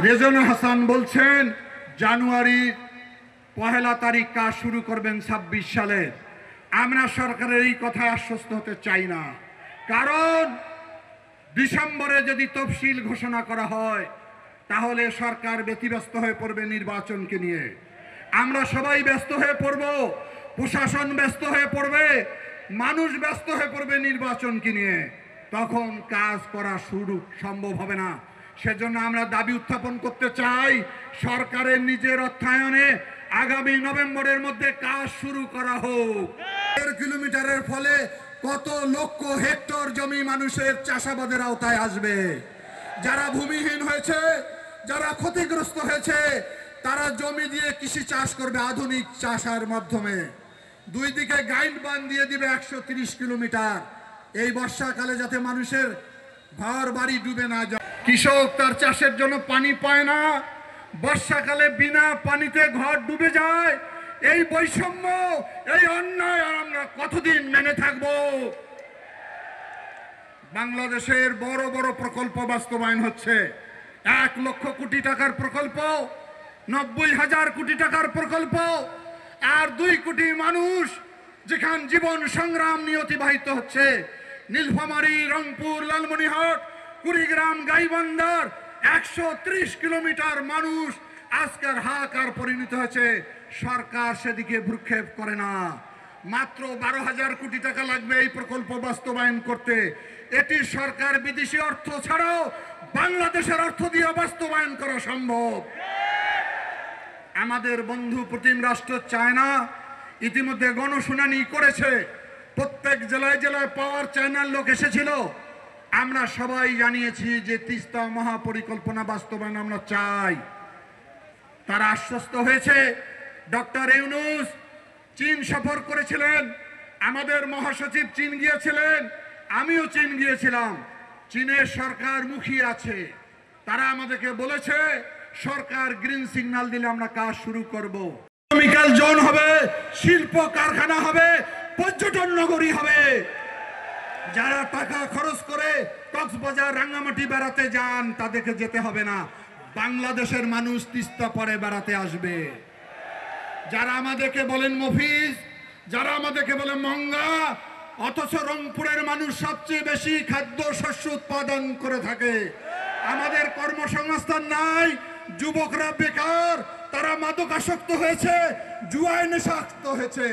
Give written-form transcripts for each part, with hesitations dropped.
রেজানুল হাসান বলছেন জানুয়ারি 1 তারিখ কাজ শুরু করবেন 26 সালে। আমরা সরকারের এই কথায় আশ্বস্ত হতে চাই না, কারণ ডিসেম্বরে যদি তফসিল ঘোষণা করা হয় তাহলে সরকার ব্যতিব্যস্ত হয়ে পড়বে নির্বাচনকে নিয়ে। আমরা সবাই ব্যস্ত হয়ে পড়ব, প্রশাসন ব্যস্ত হয়ে পড়বে, মানুষ ব্যস্ত হয়ে পড়বে নির্বাচনকে নিয়ে। তখন কাজ করা শুরু সম্ভব হবে না। সেজন্য আমরা দাবি উত্থাপন করতে চাই, সরকারের নিজের অর্থায়নে আগামী নভেম্বরের মধ্যে কাজ শুরু করা হোক। 1.5 কিলোমিটারের ফলে কত লক্ষ হেক্টর জমি মানুষের চাষাবাদের আওতায় আসবে। যারা ভূমিহীন হয়েছে, যারা ক্ষতিগ্রস্ত হয়েছে, তারা জমি দিয়ে কৃষি চাষ করবে আধুনিক চাষের মাধ্যমে। দুই দিকে গাইড বাঁধ দিয়ে দিবে 130 কিলোমিটার। এই বর্ষাকালে যাতে মানুষের ঘর বাড়ি ডুবে না যায়। কৃষক তার চাষের জন্য পানি পায় না, বর্ষাকালে বিনা পানিতে ঘর ডুবে যায়। এই বৈষম্য, এই অন্যায় আর আমরা কতদিন মেনে থাকব? বাংলাদেশের বড় বড় প্রকল্প বাস্তবায়ন হচ্ছে। 1 লক্ষ কোটি টাকার প্রকল্প, 90,000 কোটি টাকার প্রকল্প, আর 2 কোটি মানুষ যেখানে জীবন সংগ্রাম নিয়ে অতিবাহিত হচ্ছে। নীলফামারী, রংপুর, লালমনিরহাট, কুড়িগ্রাম, গাইবান্ধার 130 কিলোমিটার মানুষ আজকের হাহাকার পরিণত হয়েছে। সরকার সেদিকে ভ্রুক্ষেপ করে না। মাত্র 12,000 কোটি টাকা লাগবে এই প্রকল্প বাস্তবায়ন করতে। এটি সরকার বিদেশি অর্থ ছাড়াও বাংলাদেশের অর্থ দিয়ে বাস্তবায়ন করা সম্ভব। আমাদের বন্ধু প্রতিম রাষ্ট্র চায়না ইতিমধ্যে গণশুনানি করেছে। প্রত্যেক জেলায় জেলায় পাওয়ার চায়নার লোক এসেছিল। আমরা সবাই জানিয়েছি যে তিস্তা মহাপরিকল্পনা বাস্তবায়ন আমরা চাই। তারা আশ্বস্ত হয়েছে। ডক্টর ইউনূস চীন সফর করেছিলেন, আমাদের মহাসচিব চীন গিয়েছিলেন, আমিও চীন গিয়েছিলাম। চীনের সরকার মুখিয়ে আছে। তারা আমাদেরকে বলেছে সরকার গ্রিন সিগন্যাল দিলে আমরা কাজ শুরু করব। ইকোনমিক্যাল জোন হবে, শিল্প কারখানা হবে, পর্যটন নগরী হবে। যারা টাকা খরচ করে কক্সবাজার, রাঙ্গামাটি বেড়াতে যান তাদেরকে যেতে হবে না। বাংলাদেশের মানুষ তিস্তা পারে বেড়াতে আসবে। যারা আমাদেরকে বলেন মফিজ, যারা আমাদেরকে বলেন মঙ্গা, অথচ রংপুরের মানুষ সবচেয়ে বেশি খাদ্য শস্য উৎপাদন করে থাকে। আমাদের কর্মসংস্থান নাই, যুবকরা বেকার, তারা মাদকাসক্ত হয়েছে, জুয়ায় নেশাসক্ত হয়েছে।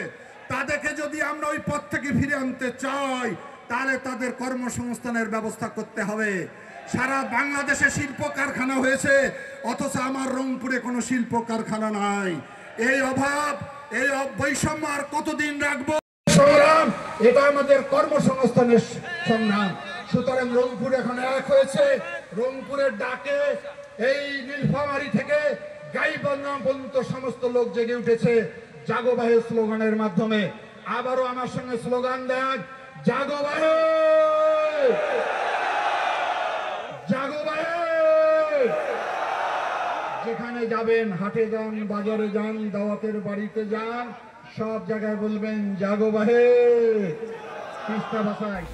তাদেরকে যদি আমরা ওই পথ থেকে ফিরে আনতে চাই তাহলে তাদের কর্মসংস্থানের ব্যবস্থা করতে হবে। সারা বাংলাদেশে শিল্প কারখানা হয়েছে, অথচ আমার রংপুরে কোনো শিল্প কারখানা নাই। এই অভাব, এই বৈষম্য আর কতদিন রাখবো? সংগ্রাম, এটা আমাদের কর্মসংস্থানের সংগ্রাম। সুতরাং রংপুর এখন এক হয়েছে। রংপুরের ডাকে এই নীলফামারী থেকে গাইবান্ধা পর্যন্ত সমস্ত লোক জেগে উঠেছে জাগো বাহে স্লোগানের মাধ্যমে। আবারও আমার সঙ্গে স্লোগান দেন, জাগো বাহে, জাগো বাহে। যেখানে যাবেন, হাটে যান, বাজারে যান, দাওয়াতের বাড়িতে যান, সব জায়গায় বলবেন জাগো বাহে, তিস্তা ভাষায়।